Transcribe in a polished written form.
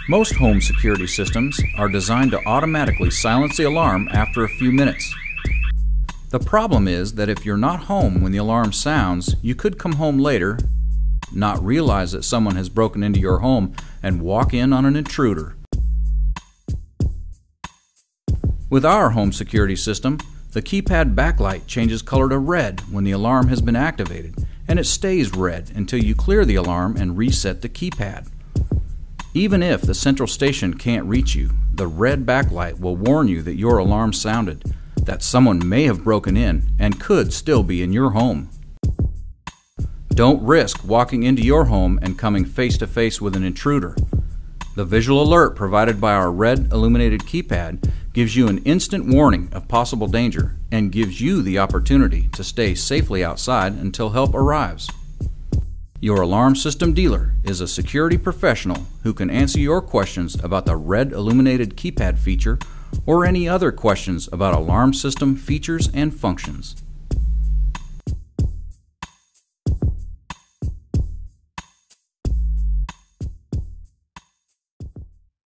Most home security systems are designed to automatically silence the alarm after a few minutes. The problem is that if you're not home when the alarm sounds, you could come home later, not realize that someone has broken into your home, and walk in on an intruder. With our home security system, the keypad backlight changes color to red when the alarm has been activated, and it stays red until you clear the alarm and reset the keypad. Even if the central station can't reach you, the red backlight will warn you that your alarm sounded, that someone may have broken in and could still be in your home. Don't risk walking into your home and coming face to face with an intruder. The visual alert provided by our red illuminated keypad gives you an instant warning of possible danger and gives you the opportunity to stay safely outside until help arrives. Your alarm system dealer is a security professional who can answer your questions about the red illuminated keypad feature or any other questions about alarm system features and functions.